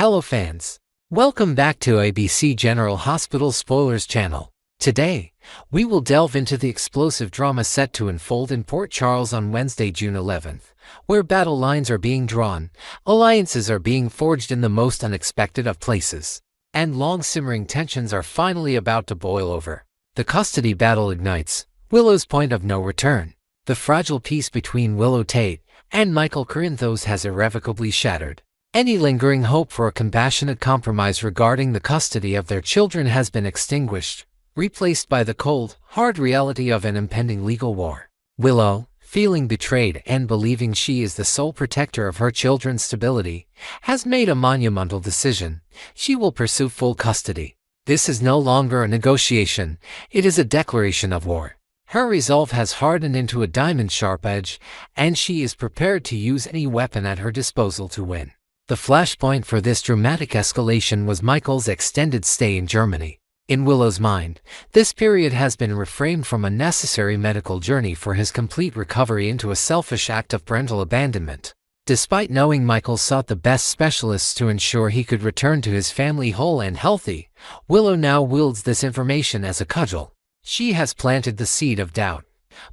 Hello fans! Welcome back to ABC General Hospital Spoilers channel. Today, we will delve into the explosive drama set to unfold in Port Charles on Wednesday, June 11th, where battle lines are being drawn, alliances are being forged in the most unexpected of places, and long-simmering tensions are finally about to boil over. The custody battle ignites, Willow's point of no return. The fragile peace between Willow Tate and Michael Corinthos has irrevocably shattered. Any lingering hope for a compassionate compromise regarding the custody of their children has been extinguished, replaced by the cold, hard reality of an impending legal war. Willow, feeling betrayed and believing she is the sole protector of her children's stability, has made a monumental decision. She will pursue full custody. This is no longer a negotiation, it is a declaration of war. Her resolve has hardened into a diamond-sharp edge, and she is prepared to use any weapon at her disposal to win. The flashpoint for this dramatic escalation was Michael's extended stay in Germany. In Willow's mind, this period has been reframed from a necessary medical journey for his complete recovery into a selfish act of parental abandonment. Despite knowing Michael sought the best specialists to ensure he could return to his family whole and healthy, Willow now wields this information as a cudgel. She has planted the seed of doubt,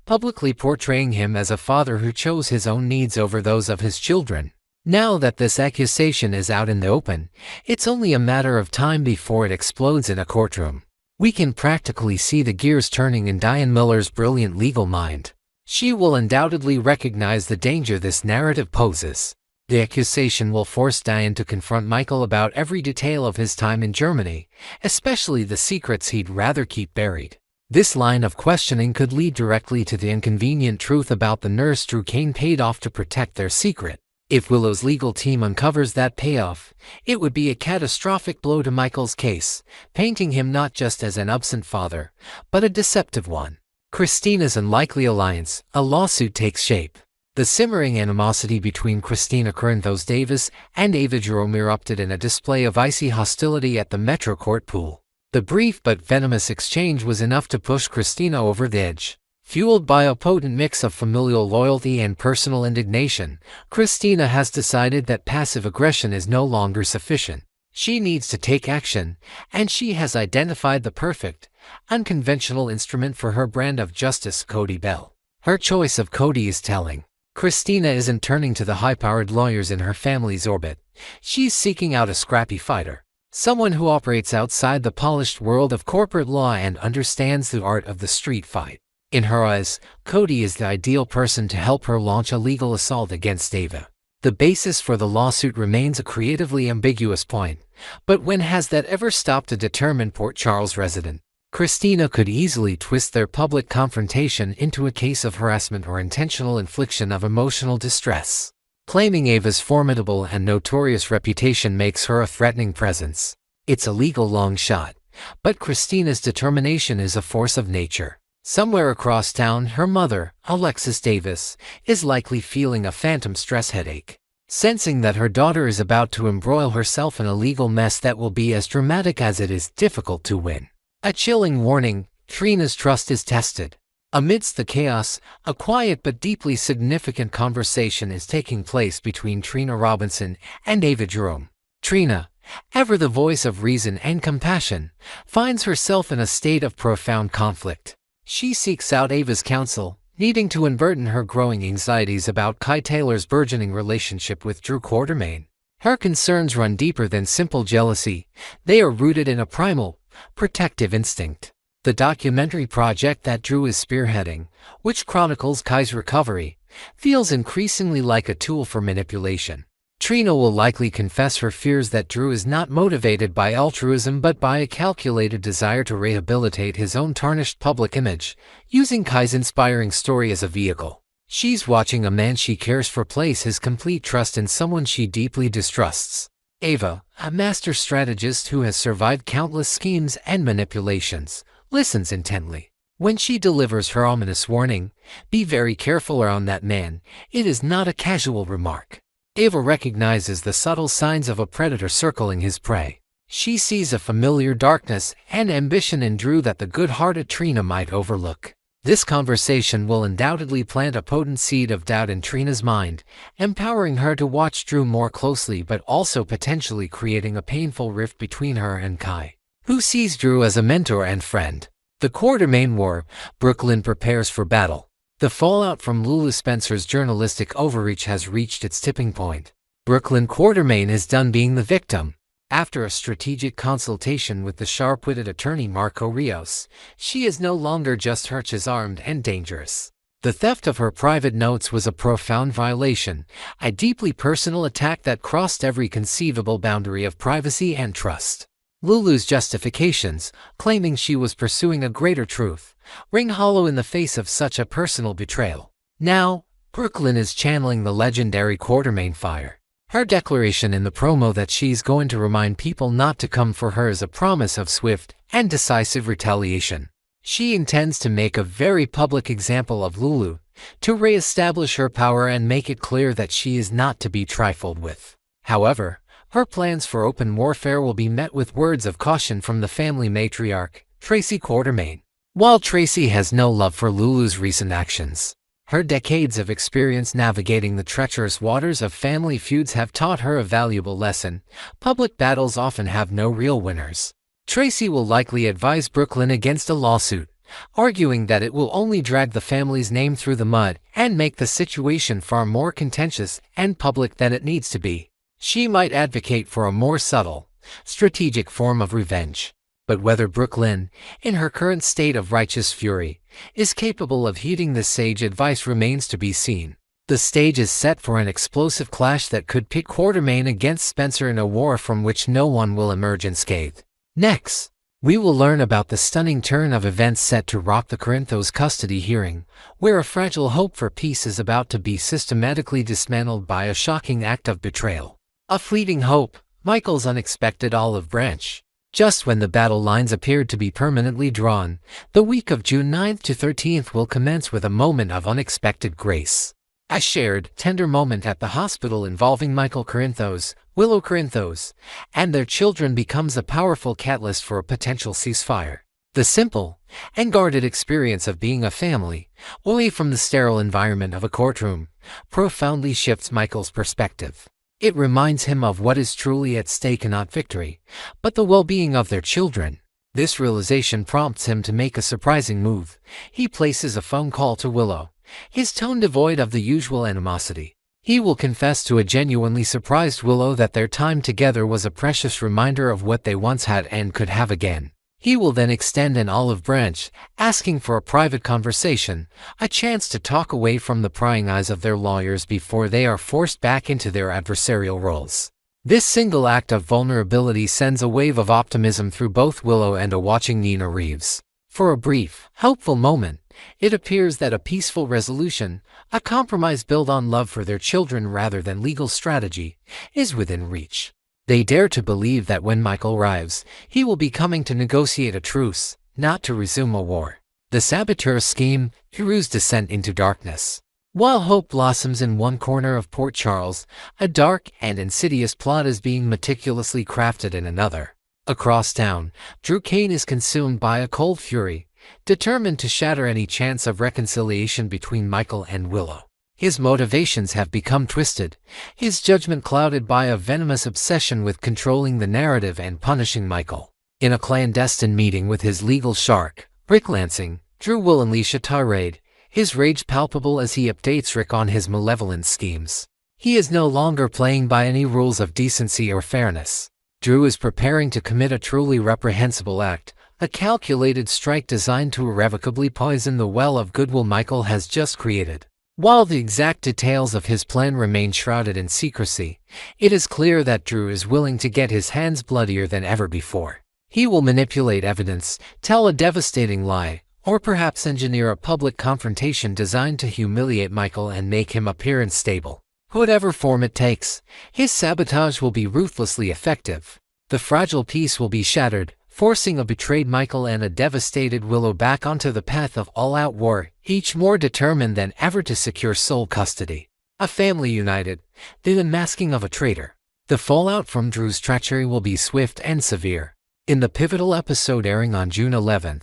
publicly portraying him as a father who chose his own needs over those of his children. Now that this accusation is out in the open, it's only a matter of time before it explodes in a courtroom. We can practically see the gears turning in Diane Miller's brilliant legal mind. She will undoubtedly recognize the danger this narrative poses. The accusation will force Diane to confront Michael about every detail of his time in Germany, especially the secrets he'd rather keep buried. This line of questioning could lead directly to the inconvenient truth about the nurse Drew Kane paid off to protect their secret. If Willow's legal team uncovers that payoff, it would be a catastrophic blow to Michael's case, painting him not just as an absent father, but a deceptive one. Kristina's unlikely alliance, a lawsuit takes shape. The simmering animosity between Kristina Corinthos Davis and Ava Jerome erupted in a display of icy hostility at the Metro Court pool. The brief but venomous exchange was enough to push Kristina over the edge. Fueled by a potent mix of familial loyalty and personal indignation, Kristina has decided that passive aggression is no longer sufficient. She needs to take action, and she has identified the perfect, unconventional instrument for her brand of justice, Cody Bell. Her choice of Cody is telling. Kristina isn't turning to the high-powered lawyers in her family's orbit. She's seeking out a scrappy fighter. Someone who operates outside the polished world of corporate law and understands the art of the street fight. In her eyes, Cody is the ideal person to help her launch a legal assault against Ava. The basis for the lawsuit remains a creatively ambiguous point, but when has that ever stopped a determined Port Charles resident? Kristina could easily twist their public confrontation into a case of harassment or intentional infliction of emotional distress. Claiming Ava's formidable and notorious reputation makes her a threatening presence. It's a legal long shot, but Kristina's determination is a force of nature. Somewhere across town, her mother, Alexis Davis, is likely feeling a phantom stress headache. Sensing that her daughter is about to embroil herself in a legal mess that will be as dramatic as it is difficult to win. A chilling warning, Trina's trust is tested. Amidst the chaos, a quiet but deeply significant conversation is taking place between Trina Robinson and Ava Jerome. Trina, ever the voice of reason and compassion, finds herself in a state of profound conflict. She seeks out Ava's counsel, needing to unburden her growing anxieties about Kai Taylor's burgeoning relationship with Drew Quartermain. Her concerns run deeper than simple jealousy. They are rooted in a primal, protective instinct. The documentary project that Drew is spearheading, which chronicles Kai's recovery, feels increasingly like a tool for manipulation. Trina will likely confess her fears that Drew is not motivated by altruism but by a calculated desire to rehabilitate his own tarnished public image, using Kai's inspiring story as a vehicle. She's watching a man she cares for place his complete trust in someone she deeply distrusts. Ava, a master strategist who has survived countless schemes and manipulations, listens intently. When she delivers her ominous warning, "Be very careful around that man," it is not a casual remark. Ava recognizes the subtle signs of a predator circling his prey. She sees a familiar darkness and ambition in Drew that the good-hearted Trina might overlook. This conversation will undoubtedly plant a potent seed of doubt in Trina's mind, empowering her to watch Drew more closely but also potentially creating a painful rift between her and Kai, who sees Drew as a mentor and friend. The Quartermain War, Brook Lynn prepares for battle. The fallout from Lulu Spencer's journalistic overreach has reached its tipping point. Brook Lynn Quartermain is done being the victim. After a strategic consultation with the sharp-witted attorney Marco Rios, she is no longer just Hirsch's armed and dangerous. The theft of her private notes was a profound violation, a deeply personal attack that crossed every conceivable boundary of privacy and trust. Lulu's justifications, claiming she was pursuing a greater truth, ring hollow in the face of such a personal betrayal. Now, Brook Lynn is channeling the legendary Quartermain fire. Her declaration in the promo that she's going to remind people not to come for her is a promise of swift and decisive retaliation. She intends to make a very public example of Lulu, to re-establish her power and make it clear that she is not to be trifled with. However, her plans for open warfare will be met with words of caution from the family matriarch, Tracy Quartermain. While Tracy has no love for Lulu's recent actions, her decades of experience navigating the treacherous waters of family feuds have taught her a valuable lesson. Public battles often have no real winners. Tracy will likely advise Brook Lynn against a lawsuit, arguing that it will only drag the family's name through the mud and make the situation far more contentious and public than it needs to be. She might advocate for a more subtle, strategic form of revenge. But whether Brook Lynn, in her current state of righteous fury, is capable of heeding this sage advice remains to be seen. The stage is set for an explosive clash that could pit Quartermain against Spencer in a war from which no one will emerge unscathed. Next, we will learn about the stunning turn of events set to rock the Corinthos custody hearing, where a fragile hope for peace is about to be systematically dismantled by a shocking act of betrayal. A fleeting hope, Michael's unexpected olive branch. Just when the battle lines appeared to be permanently drawn, the week of June 9th to 13th will commence with a moment of unexpected grace. A shared, tender moment at the hospital involving Michael Corinthos, Willow Corinthos, and their children becomes a powerful catalyst for a potential ceasefire. The simple and guarded experience of being a family, away from the sterile environment of a courtroom, profoundly shifts Michael's perspective. It reminds him of what is truly at stake, not victory, but the well-being of their children. This realization prompts him to make a surprising move. He places a phone call to Willow, his tone devoid of the usual animosity. He will confess to a genuinely surprised Willow that their time together was a precious reminder of what they once had and could have again. He will then extend an olive branch, asking for a private conversation, a chance to talk away from the prying eyes of their lawyers before they are forced back into their adversarial roles. This single act of vulnerability sends a wave of optimism through both Willow and a watching Nina Reeves. For a brief, hopeful moment, it appears that a peaceful resolution, a compromise built on love for their children rather than legal strategy, is within reach. They dare to believe that when Michael arrives, he will be coming to negotiate a truce, not to resume a war. The saboteur's scheme, Drew's descent into darkness. While hope blossoms in one corner of Port Charles, a dark and insidious plot is being meticulously crafted in another. Across town, Drew Kane is consumed by a cold fury, determined to shatter any chance of reconciliation between Michael and Willow. His motivations have become twisted, his judgment clouded by a venomous obsession with controlling the narrative and punishing Michael. In a clandestine meeting with his legal shark, Britt Lansing, Drew will unleash a tirade, his rage palpable as he updates Rick on his malevolent schemes. He is no longer playing by any rules of decency or fairness. Drew is preparing to commit a truly reprehensible act, a calculated strike designed to irrevocably poison the well of goodwill Michael has just created. While the exact details of his plan remain shrouded in secrecy, it is clear that Drew is willing to get his hands bloodier than ever before. He will manipulate evidence, tell a devastating lie, or perhaps engineer a public confrontation designed to humiliate Michael and make him appear unstable. Whatever form it takes, his sabotage will be ruthlessly effective. The fragile peace will be shattered, forcing a betrayed Michael and a devastated Willow back onto the path of all-out war, each more determined than ever to secure sole custody. A family united, the unmasking of a traitor. The fallout from Drew's treachery will be swift and severe. In the pivotal episode airing on June 11th,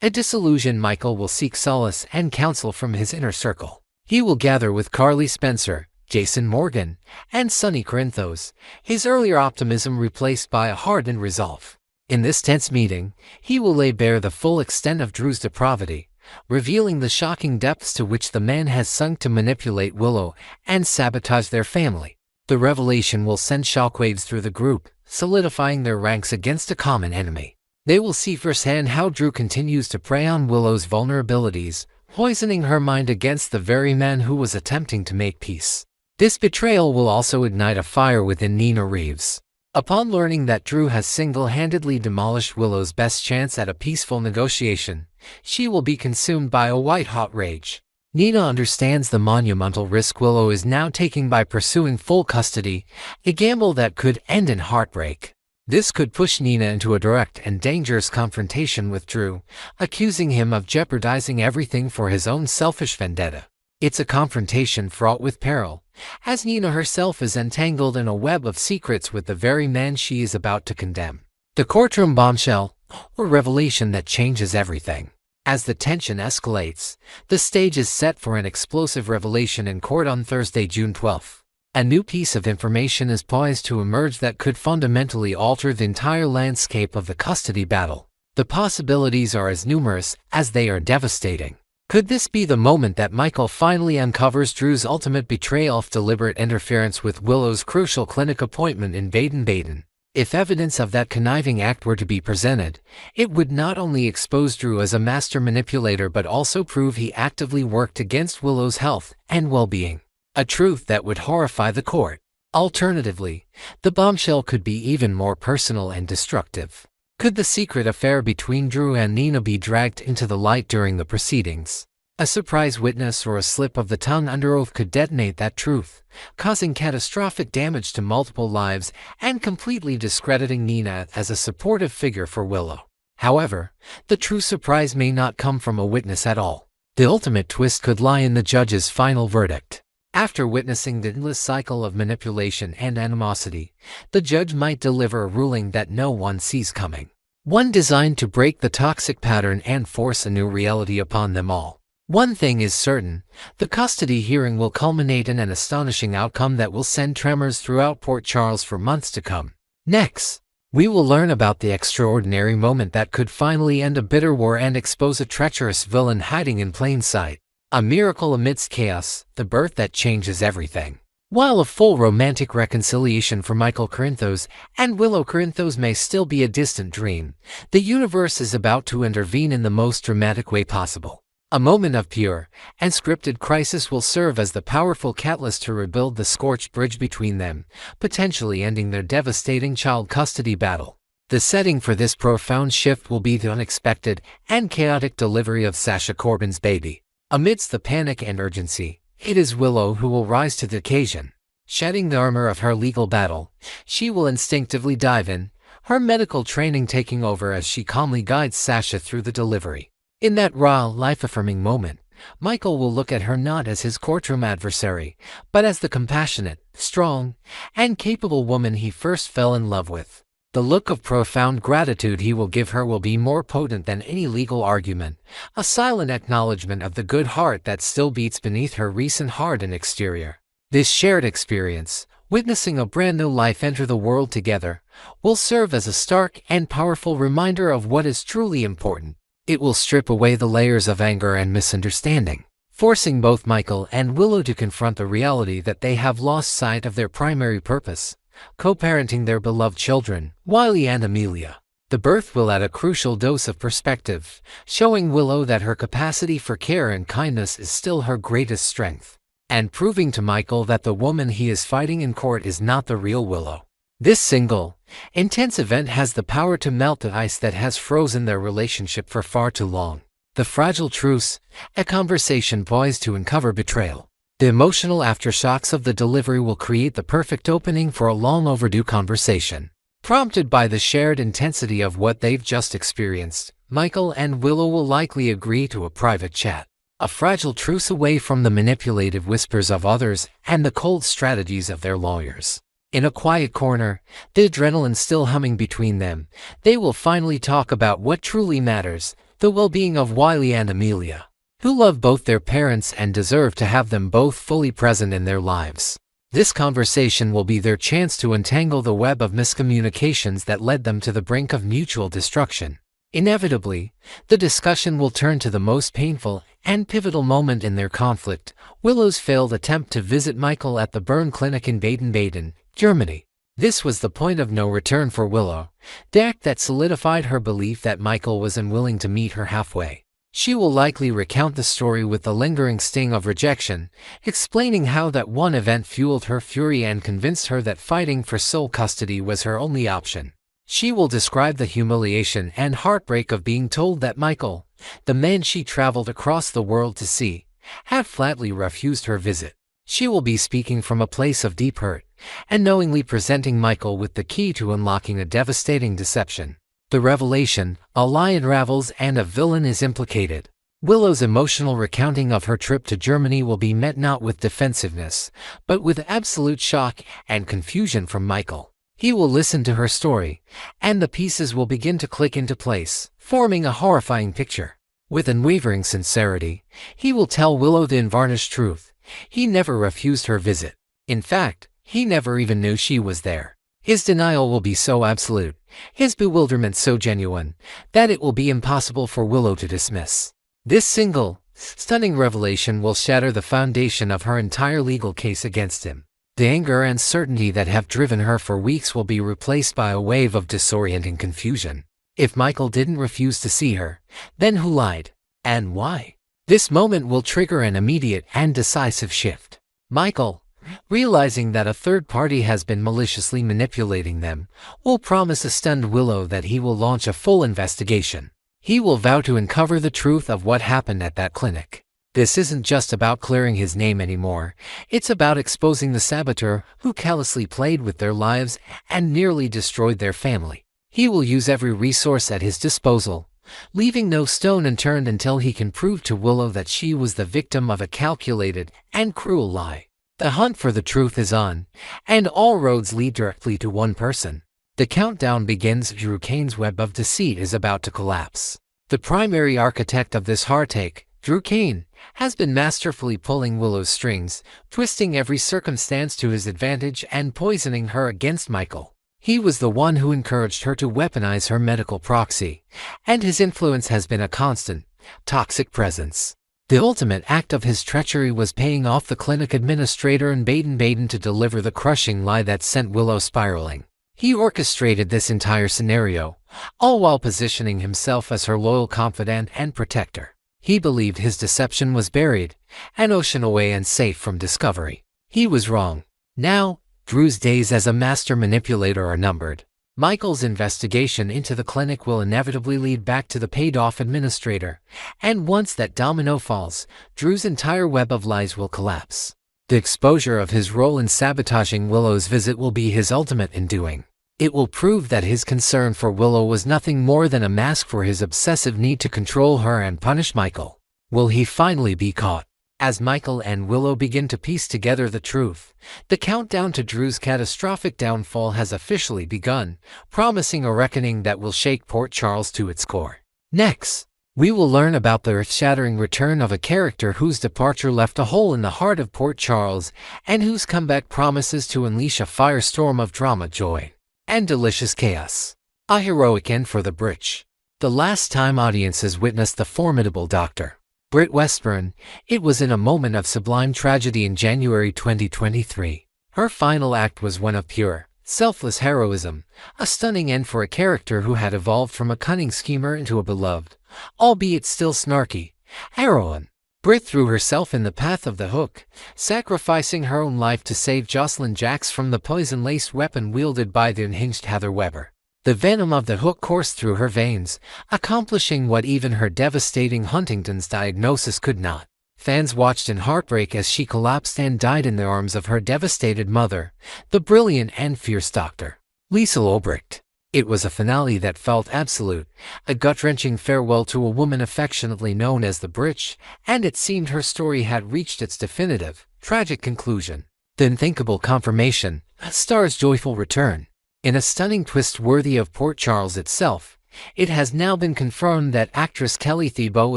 a disillusioned Michael will seek solace and counsel from his inner circle. He will gather with Carly Spencer, Jason Morgan, and Sonny Corinthos, his earlier optimism replaced by a hardened resolve. In this tense meeting, he will lay bare the full extent of Drew's depravity, revealing the shocking depths to which the man has sunk to manipulate Willow and sabotage their family. The revelation will send shockwaves through the group, solidifying their ranks against a common enemy. They will see firsthand how Drew continues to prey on Willow's vulnerabilities, poisoning her mind against the very man who was attempting to make peace. This betrayal will also ignite a fire within Nina Reeves. Upon learning that Drew has single-handedly demolished Willow's best chance at a peaceful negotiation, she will be consumed by a white-hot rage. Nina understands the monumental risk Willow is now taking by pursuing full custody, a gamble that could end in heartbreak. This could push Nina into a direct and dangerous confrontation with Drew, accusing him of jeopardizing everything for his own selfish vendetta. It's a confrontation fraught with peril, as Nina herself is entangled in a web of secrets with the very man she is about to condemn. The courtroom bombshell, or revelation that changes everything. As the tension escalates, the stage is set for an explosive revelation in court on Thursday, June 12th. A new piece of information is poised to emerge that could fundamentally alter the entire landscape of the custody battle. The possibilities are as numerous as they are devastating. Could this be the moment that Michael finally uncovers Drew's ultimate betrayal of deliberate interference with Willow's crucial clinic appointment in Baden-Baden? If evidence of that conniving act were to be presented, it would not only expose Drew as a master manipulator but also prove he actively worked against Willow's health and well-being. A truth that would horrify the court. Alternatively, the bombshell could be even more personal and destructive. Could the secret affair between Drew and Nina be dragged into the light during the proceedings? A surprise witness or a slip of the tongue under oath could detonate that truth, causing catastrophic damage to multiple lives and completely discrediting Nina as a supportive figure for Willow. However, the true surprise may not come from a witness at all. The ultimate twist could lie in the judge's final verdict. After witnessing the endless cycle of manipulation and animosity, the judge might deliver a ruling that no one sees coming. One designed to break the toxic pattern and force a new reality upon them all. One thing is certain, the custody hearing will culminate in an astonishing outcome that will send tremors throughout Port Charles for months to come. Next, we will learn about the extraordinary moment that could finally end a bitter war and expose a treacherous villain hiding in plain sight. A miracle amidst chaos, the birth that changes everything. While a full romantic reconciliation for Michael Corinthos and Willow Corinthos may still be a distant dream, the universe is about to intervene in the most dramatic way possible. A moment of pure and scripted crisis will serve as the powerful catalyst to rebuild the scorched bridge between them, potentially ending their devastating child custody battle. The setting for this profound shift will be the unexpected and chaotic delivery of Sasha Corbin's baby. Amidst the panic and urgency, it is Willow who will rise to the occasion. Shedding the armor of her legal battle, she will instinctively dive in, her medical training taking over as she calmly guides Sasha through the delivery. In that raw, life-affirming moment, Michael will look at her not as his courtroom adversary, but as the compassionate, strong, and capable woman he first fell in love with. The look of profound gratitude he will give her will be more potent than any legal argument, a silent acknowledgement of the good heart that still beats beneath her recent hardened exterior. This shared experience, witnessing a brand new life enter the world together, will serve as a stark and powerful reminder of what is truly important. It will strip away the layers of anger and misunderstanding, forcing both Michael and Willow to confront the reality that they have lost sight of their primary purpose, co-parenting their beloved children, Wiley and Amelia. The birth will add a crucial dose of perspective, showing Willow that her capacity for care and kindness is still her greatest strength, and proving to Michael that the woman he is fighting in court is not the real Willow. This single, intense event has the power to melt the ice that has frozen their relationship for far too long. The fragile truce, a conversation poised to uncover betrayal. The emotional aftershocks of the delivery will create the perfect opening for a long overdue conversation. Prompted by the shared intensity of what they've just experienced, Michael and Willow will likely agree to a private chat. A fragile truce away from the manipulative whispers of others and the cold strategies of their lawyers. In a quiet corner, the adrenaline still humming between them, they will finally talk about what truly matters, the well-being of Wiley and Amelia, who love both their parents and deserve to have them both fully present in their lives. This conversation will be their chance to untangle the web of miscommunications that led them to the brink of mutual destruction. Inevitably, the discussion will turn to the most painful and pivotal moment in their conflict, Willow's failed attempt to visit Michael at the burn clinic in Baden-Baden, Germany. This was the point of no return for Willow, the act that solidified her belief that Michael was unwilling to meet her halfway. She will likely recount the story with the lingering sting of rejection, explaining how that one event fueled her fury and convinced her that fighting for sole custody was her only option. She will describe the humiliation and heartbreak of being told that Michael, the man she traveled across the world to see, had flatly refused her visit. She will be speaking from a place of deep hurt, and knowingly presenting Michael with the key to unlocking a devastating deception. The revelation, a lie unravels and a villain is implicated. Willow's emotional recounting of her trip to Germany will be met not with defensiveness, but with absolute shock and confusion from Michael. He will listen to her story, and the pieces will begin to click into place, forming a horrifying picture. With unwavering sincerity, he will tell Willow the unvarnished truth. He never refused her visit. In fact, he never even knew she was there. His denial will be so absolute, his bewilderment so genuine, that it will be impossible for Willow to dismiss. This single, stunning revelation will shatter the foundation of her entire legal case against him. The anger and certainty that have driven her for weeks will be replaced by a wave of disorienting confusion. If Michael didn't refuse to see her, then who lied? And why? This moment will trigger an immediate and decisive shift. Michael, realizing that a third party has been maliciously manipulating them, will promise a stunned Willow that he will launch a full investigation. He will vow to uncover the truth of what happened at that clinic. This isn't just about clearing his name anymore, it's about exposing the saboteur who callously played with their lives and nearly destroyed their family. He will use every resource at his disposal, leaving no stone unturned until he can prove to Willow that she was the victim of a calculated and cruel lie. The hunt for the truth is on, and all roads lead directly to one person. The countdown begins. Drew Kane's web of deceit is about to collapse. The primary architect of this heartache, Drew Kane, has been masterfully pulling Willow's strings, twisting every circumstance to his advantage and poisoning her against Michael. He was the one who encouraged her to weaponize her medical proxy, and his influence has been a constant, toxic presence. The ultimate act of his treachery was paying off the clinic administrator in Baden-Baden to deliver the crushing lie that sent Willow spiraling. He orchestrated this entire scenario, all while positioning himself as her loyal confidant and protector. He believed his deception was buried, an ocean away and safe from discovery. He was wrong. Now, Drew's days as a master manipulator are numbered. Michael's investigation into the clinic will inevitably lead back to the paid-off administrator, and once that domino falls, Drew's entire web of lies will collapse. The exposure of his role in sabotaging Willow's visit will be his ultimate undoing. It will prove that his concern for Willow was nothing more than a mask for his obsessive need to control her and punish Michael. Will he finally be caught? As Michael and Willow begin to piece together the truth, the countdown to Drew's catastrophic downfall has officially begun, promising a reckoning that will shake Port Charles to its core. Next, we will learn about the earth-shattering return of a character whose departure left a hole in the heart of Port Charles and whose comeback promises to unleash a firestorm of drama, joy, and delicious chaos. A heroic end for the Britt. The last time audiences witnessed the formidable Dr. Britt Westburn, it was in a moment of sublime tragedy in January 2023. Her final act was one of pure, selfless heroism, a stunning end for a character who had evolved from a cunning schemer into a beloved, albeit still snarky, heroine. Britt threw herself in the path of the hook, sacrificing her own life to save Jocelyn Jacks from the poison-laced weapon wielded by the unhinged Heather Weber. The venom of the hook coursed through her veins, accomplishing what even her devastating Huntington's diagnosis could not. Fans watched in heartbreak as she collapsed and died in the arms of her devastated mother, the brilliant and fierce Dr. Liesl Obrecht. It was a finale that felt absolute, a gut-wrenching farewell to a woman affectionately known as the Britt, and it seemed her story had reached its definitive, tragic conclusion. The unthinkable confirmation, a star's joyful return. In a stunning twist worthy of Port Charles itself, it has now been confirmed that actress Kelly Thibault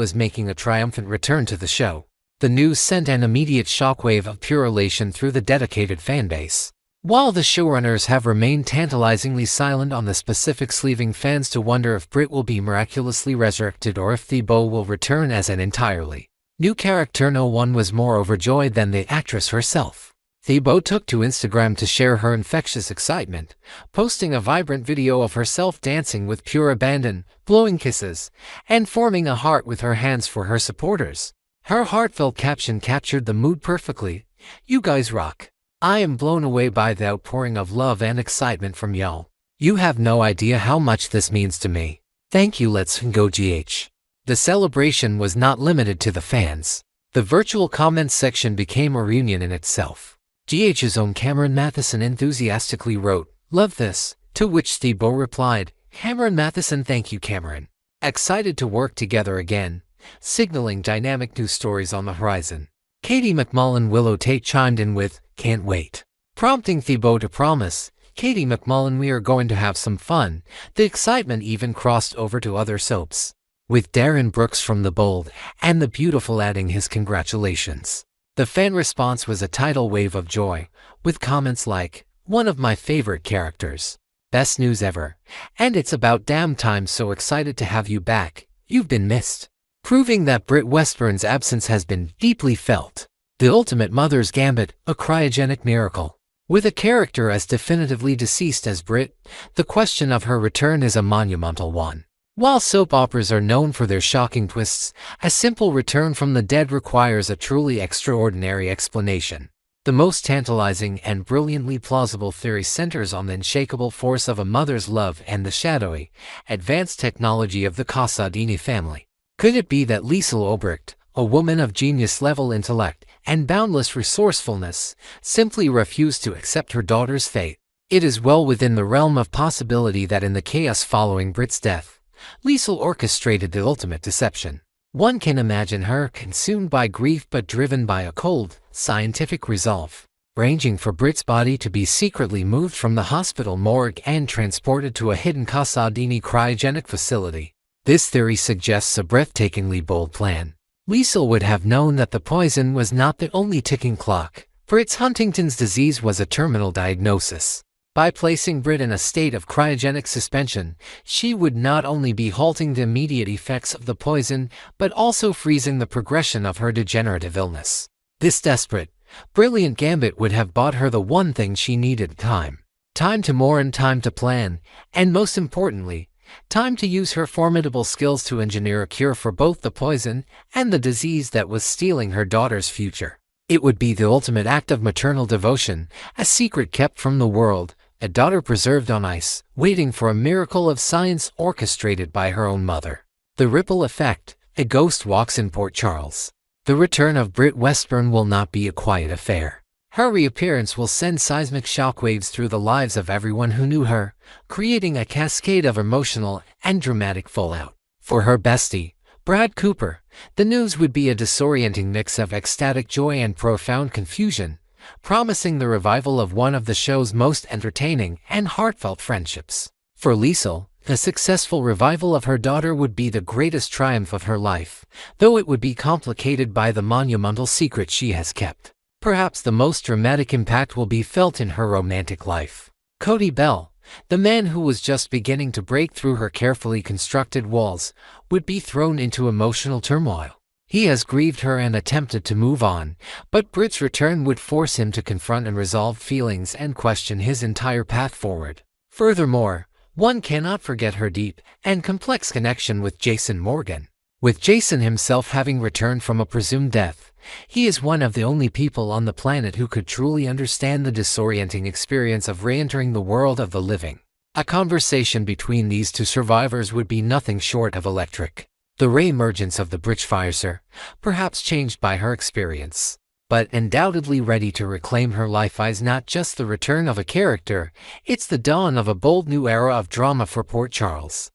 is making a triumphant return to the show. The news sent an immediate shockwave of pure elation through the dedicated fanbase. While the showrunners have remained tantalizingly silent on the specifics, leaving fans to wonder if Britt will be miraculously resurrected or if Thibault will return as an entirely new character, no one was more overjoyed than the actress herself. Thibault took to Instagram to share her infectious excitement, posting a vibrant video of herself dancing with pure abandon, blowing kisses, and forming a heart with her hands for her supporters. Her heartfelt caption captured the mood perfectly. "You guys rock. I am blown away by the outpouring of love and excitement from y'all. You have no idea how much this means to me. Thank you, let's go GH." The celebration was not limited to the fans. The virtual comments section became a reunion in itself. GH's own Cameron Matheson enthusiastically wrote, "Love this," to which Thibault replied, "Cameron Matheson, thank you Cameron. Excited to work together again," signaling dynamic new stories on the horizon. Katie McMullen Willow Tate chimed in with, "Can't wait," prompting Thibault to promise, "Katie McMullen, we are going to have some fun." The excitement even crossed over to other soaps, with Darren Brooks from The Bold and The Beautiful adding his congratulations. The fan response was a tidal wave of joy, with comments like, "One of my favorite characters. Best news ever. And it's about damn time, so excited to have you back. You've been missed." Proving that Britt Westburn's absence has been deeply felt. The ultimate mother's gambit, a cryogenic miracle. With a character as definitively deceased as Britt, the question of her return is a monumental one. While soap operas are known for their shocking twists, a simple return from the dead requires a truly extraordinary explanation. The most tantalizing and brilliantly plausible theory centers on the unshakable force of a mother's love and the shadowy, advanced technology of the Casadini family. Could it be that Liesl Obrecht, a woman of genius-level intellect and boundless resourcefulness, simply refused to accept her daughter's fate? It is well within the realm of possibility that in the chaos following Britt's death, Liesl orchestrated the ultimate deception. One can imagine her consumed by grief but driven by a cold, scientific resolve, arranging for Britt's body to be secretly moved from the hospital morgue and transported to a hidden Casadini cryogenic facility. This theory suggests a breathtakingly bold plan. Liesl would have known that the poison was not the only ticking clock, for its Huntington's disease was a terminal diagnosis. By placing Britt in a state of cryogenic suspension, she would not only be halting the immediate effects of the poison, but also freezing the progression of her degenerative illness. This desperate, brilliant gambit would have bought her the one thing she needed: time. Time to mourn, time to plan, and most importantly, time to use her formidable skills to engineer a cure for both the poison and the disease that was stealing her daughter's future. It would be the ultimate act of maternal devotion, a secret kept from the world, a daughter preserved on ice, waiting for a miracle of science orchestrated by her own mother. The ripple effect, a ghost walks in Port Charles. The return of Britt Westburn will not be a quiet affair. Her reappearance will send seismic shockwaves through the lives of everyone who knew her, creating a cascade of emotional and dramatic fallout. For her bestie, Brad Cooper, the news would be a disorienting mix of ecstatic joy and profound confusion, promising the revival of one of the show's most entertaining and heartfelt friendships. For Liesl, the successful revival of her daughter would be the greatest triumph of her life, though it would be complicated by the monumental secret she has kept. Perhaps the most dramatic impact will be felt in her romantic life. Cody Bell, the man who was just beginning to break through her carefully constructed walls, would be thrown into emotional turmoil. He has grieved her and attempted to move on, but Britt's return would force him to confront and resolve feelings and question his entire path forward. Furthermore, one cannot forget her deep and complex connection with Jason Morgan. With Jason himself having returned from a presumed death, he is one of the only people on the planet who could truly understand the disorienting experience of re-entering the world of the living. A conversation between these two survivors would be nothing short of electric. The re-emergence of the Bridgefireser, perhaps changed by her experience, but undoubtedly ready to reclaim her life, is not just the return of a character, it's the dawn of a bold new era of drama for Port Charles.